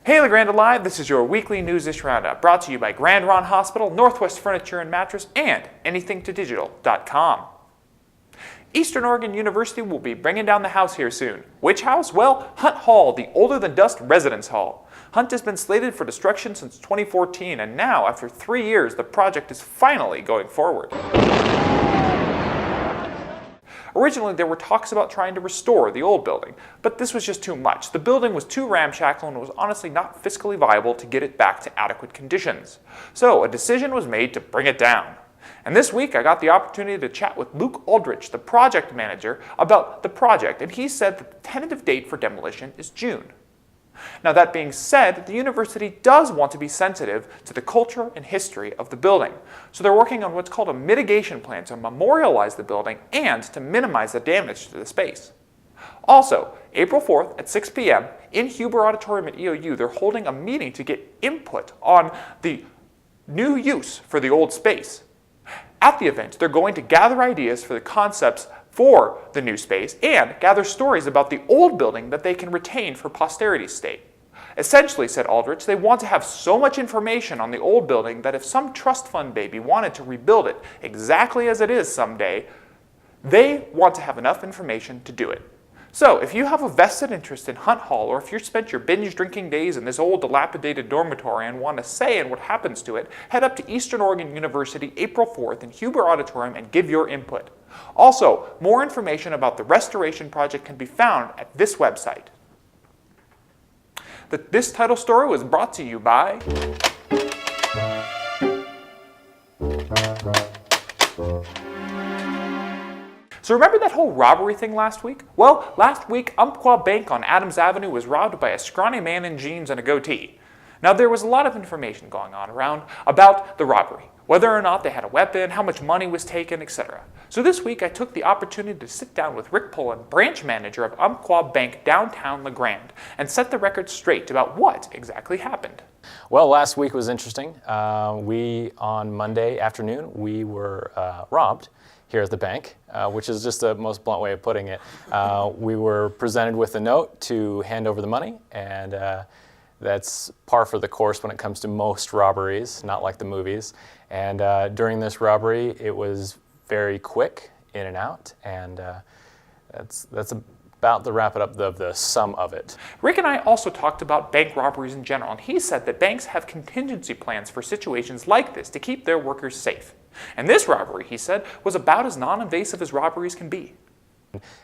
Hey Grande Alive, this is your weekly Newsish Roundup, brought to you by Grande Ronde Hospital, Northwest Furniture and Mattress, and anythingtodigital.com. Eastern Oregon University will be bringing down the house here soon. Which house? Well, Hunt Hall, the older-than-dust residence hall. Hunt has been slated for destruction since 2014, and now, after 3 years, the project is finally going forward. Originally, there were talks about trying to restore the old building, but this was just too much. The building was too ramshackle and was honestly not fiscally viable to get it back to adequate conditions. So a decision was made to bring it down. And this week, I got the opportunity to chat with Luke Aldrich, the project manager, about the project, and he said that the tentative date for demolition is June. Now that being said, the university does want to be sensitive to the culture and history of the building. So they're working on what's called a mitigation plan to memorialize the building and to minimize the damage to the space. Also, April 4th at 6 p.m. in Huber Auditorium at EOU, they're holding a meeting to get input on the new use for the old space. At the event, they're going to gather ideas for the concepts for the new space and gather stories about the old building that they can retain for posterity's sake. Essentially, said Aldrich, they want to have so much information on the old building that if some trust fund baby wanted to rebuild it exactly as it is someday, they want to have enough information to do it. So, if you have a vested interest in Hunt Hall, or if you spent your binge drinking days in this old dilapidated dormitory and want a say in what happens to it, head up to Eastern Oregon University April 4th in Huber Auditorium and give your input. Also, more information about the restoration project can be found at this website. This title story was brought to you by So remember that whole robbery thing last week? Well, last week, Umpqua Bank on Adams Avenue was robbed by a scrawny man in jeans and a goatee. Now, there was a lot of information going on around about the robbery, whether or not they had a weapon, how much money was taken, etc. So this week, I took the opportunity to sit down with Rick Pullen, branch manager of Umpqua Bank downtown La Grande, and set the record straight about what exactly happened. Well, last week was interesting. On Monday afternoon, we were robbed here at the bank, which is just the most blunt way of putting it. We were presented with a note to hand over the money, and that's par for the course when it comes to most robberies, not like the movies. And during this robbery, it was very quick, in and out, and that's about the wrap it up of the sum of it. Rick and I also talked about bank robberies in general, and he said that banks have contingency plans for situations like this to keep their workers safe. And this robbery, he said, was about as non-invasive as robberies can be.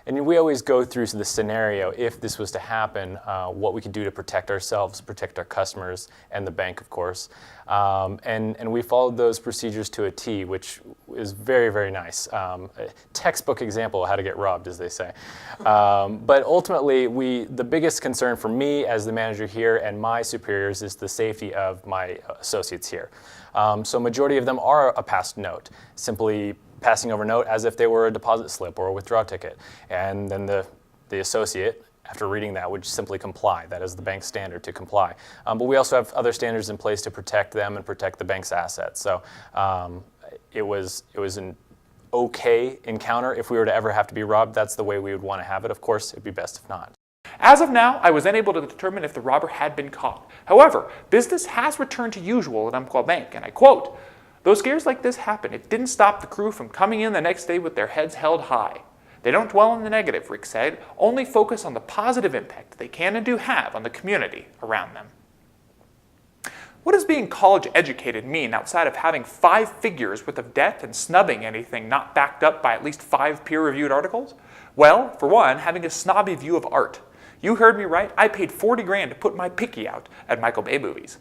And we always go through the scenario, if this was to happen, what we could do to protect ourselves, protect our customers, and the bank, of course. And we followed those procedures to a T, which is very, very nice. A textbook example of how to get robbed, as they say. But ultimately, the biggest concern for me as the manager here and my superiors is the safety of my associates here. So majority of them are a passed note, simply passing over a note as if they were a deposit slip or a withdrawal ticket. And then the associate, after reading that, would simply comply. That is the bank's standard, to comply. But we also have other standards in place to protect them and protect the bank's assets. So it was an okay encounter. If we were to ever have to be robbed, that's the way we would want to have it. Of course, it'd be best if not. As of now, I was unable to determine if the robber had been caught. However, business has returned to usual at Umpqua Bank, and I quote, "Though scares like this happen, it didn't stop the crew from coming in the next day with their heads held high. They don't dwell on the negative," Rick said, "only focus on the positive impact they can and do have on the community around them." What does being college educated mean outside of having 5 figures worth of debt and snubbing anything not backed up by at least 5 peer-reviewed articles? Well, for one, having a snobby view of art. You heard me right, I paid 40 grand to put my picky out at Michael Bay movies.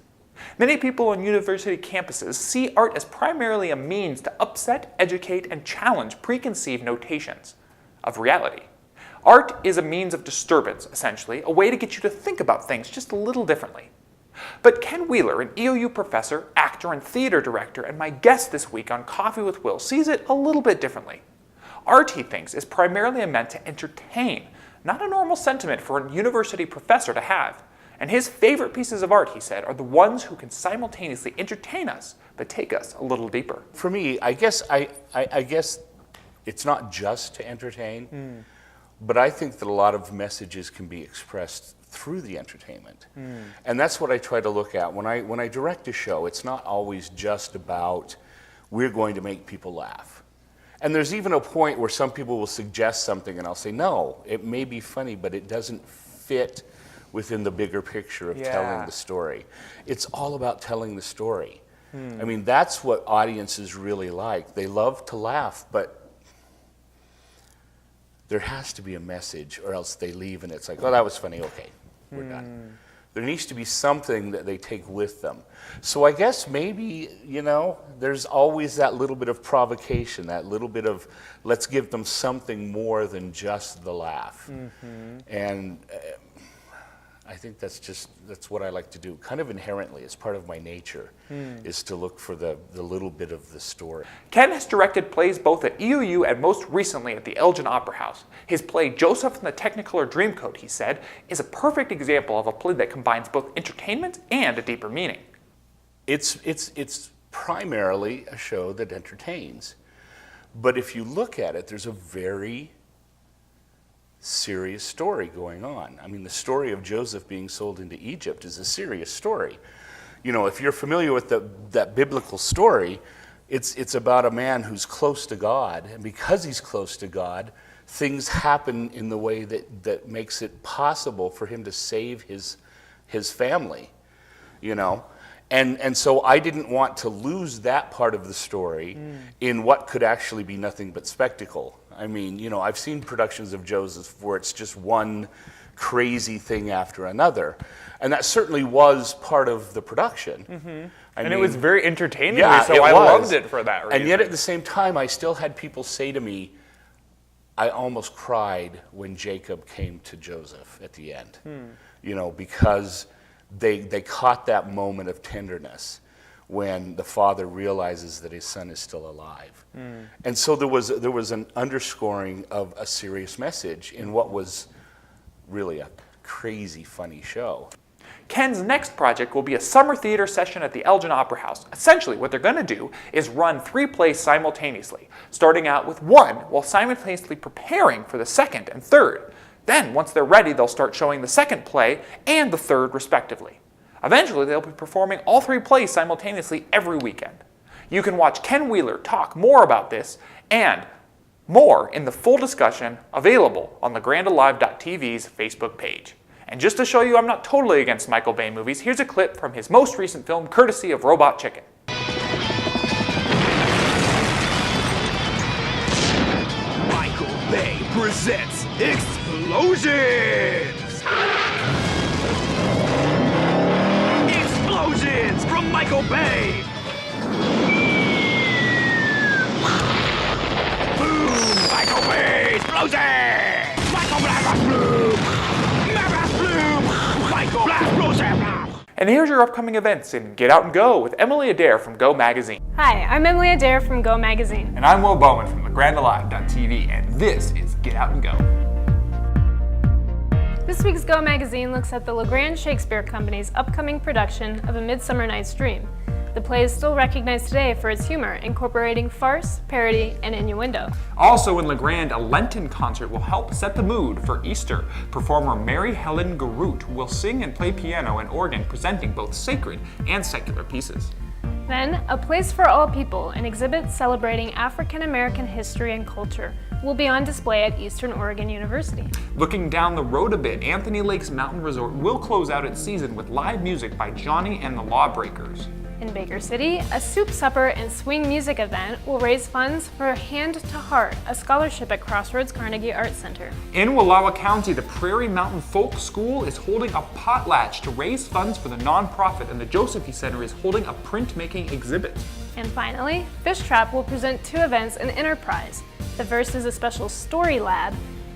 Many people on university campuses see art as primarily a means to upset, educate, and challenge preconceived notations of reality. Art is a means of disturbance, essentially, a way to get you to think about things just a little differently. But Kenn Wheeler, an EOU professor, actor, and theater director, and my guest this week on Coffee with Will, sees it a little bit differently. Art, he thinks, is primarily meant to entertain, not a normal sentiment for a university professor to have. And his favorite pieces of art, he said, are the ones who can simultaneously entertain us, but take us a little deeper. For me, I guess it's not just to entertain, but I think that a lot of messages can be expressed through the entertainment. And that's what I try to look at. When I direct a show, it's not always just about we're going to make people laugh. And there's even a point where some people will suggest something and I'll say, no, it may be funny, but it doesn't fit within the bigger picture of telling the story. It's all about telling the story. I mean, that's what audiences really like. They love to laugh, but there has to be a message or else they leave and it's like, oh, that was funny, okay, we're done. There needs to be something that they take with them. So I guess maybe, you know, there's always that little bit of provocation, that little bit of let's give them something more than just the laugh. And I think that's what I like to do, kind of inherently. It's part of my nature, is to look for the little bit of the story. Kenn has directed plays both at EUU and most recently at the Elgin Opera House. His play Joseph and the Technicolor Dreamcoat, he said, is a perfect example of a play that combines both entertainment and a deeper meaning. It's primarily a show that entertains. But if you look at it, there's a very serious story going on. I mean, the story of Joseph being sold into Egypt is a serious story. You know, if you're familiar with that biblical story, it's about a man who's close to God, and because he's close to God, things happen in the way that makes it possible for him to save his family, you know. And so I didn't want to lose that part of the story in what could actually be nothing but spectacle. I mean, you know, I've seen productions of Joseph where it's just one crazy thing after another. And that certainly was part of the production. I mean, it was very entertaining, yeah, so I loved it for that reason. And yet at the same time, I still had people say to me, I almost cried when Jacob came to Joseph at the end. You know, because they caught that moment of tenderness when the father realizes that his son is still alive. And so there was an underscoring of a serious message in what was really a crazy funny show. Kenn's next project will be a summer theater session at the Elgin Opera House. Essentially, what they're going to do is run 3 plays simultaneously, starting out with one while simultaneously preparing for the second and third. Then, once they're ready, they'll start showing the second play and the third, respectively. Eventually, they'll be performing all 3 plays simultaneously every weekend. You can watch Kenn Wheeler talk more about this and more in the full discussion available on the GrandeLive.tv's Facebook page. And just to show you I'm not totally against Michael Bay movies, here's a clip from his most recent film, courtesy of Robot Chicken. Michael Bay presents Explosions! Explosions from Michael Bay! Boom! Michael Bay explosion! Michael Blast Bloom! Blast Bloom! Michael Blast Explosion! And here's your upcoming events in Get Out and Go with Emily Adair from Go Magazine. Hi, I'm Emily Adair from Go Magazine. And I'm Will Bowman from the GrandeLive.tv, and this is Get Out and Go. This week's Go Magazine looks at the LeGrand Shakespeare Company's upcoming production of A Midsummer Night's Dream. The play is still recognized today for its humor, incorporating farce, parody, and innuendo. Also in LeGrand, a Lenten concert will help set the mood for Easter. Performer Mary Helen Garut will sing and play piano and organ, presenting both sacred and secular pieces. Then, A Place for All People, an exhibit celebrating African American history and culture, will be on display at Eastern Oregon University. Looking down the road a bit, Anthony Lakes Mountain Resort will close out its season with live music by Johnny and the Lawbreakers. In Baker City, a soup supper and swing music event will raise funds for Hand to Heart, a scholarship at Crossroads Carnegie Arts Center. In Wallowa County, the Prairie Mountain Folk School is holding a potlatch to raise funds for the nonprofit, and the Josephy Center is holding a printmaking exhibit. And finally, Fish Trap will present 2 events in Enterprise. The first is a special story lab,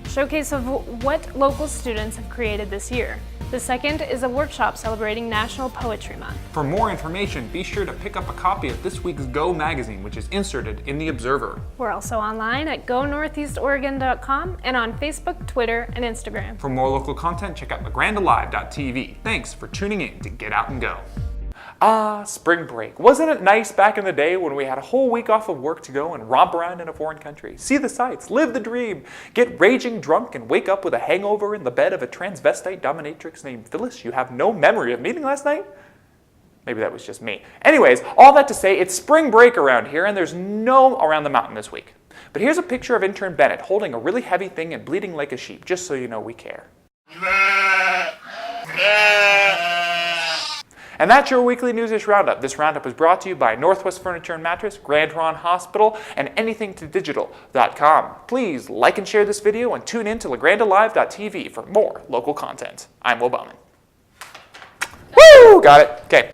showcase of what local students have created this year. The second is a workshop celebrating National Poetry Month. For more information, be sure to pick up a copy of this week's Go magazine, which is inserted in the Observer. We're also online at gonortheastoregon.com and on Facebook, Twitter, and Instagram. For more local content, check out thegrandealive.tv. Thanks for tuning in to Get Out and Go. Ah, spring break. Wasn't it nice back in the day when we had a whole week off of work to go and romp around in a foreign country? See the sights, live the dream, get raging drunk and wake up with a hangover in the bed of a transvestite dominatrix named Phyllis you have no memory of meeting last night? Maybe that was just me. Anyways, all that to say, it's spring break around here and there's no around the mountain this week. But here's a picture of intern Bennett holding a really heavy thing and bleeding like a sheep, just so you know we care. And that's your weekly Newsish Roundup. This roundup was brought to you by Northwest Furniture and Mattress, Grande Ronde Hospital, and anythingtodigital.com. Please like and share this video and tune in to lagrandalive.tv for more local content. I'm Will Bowman. Woo! Got it. Okay.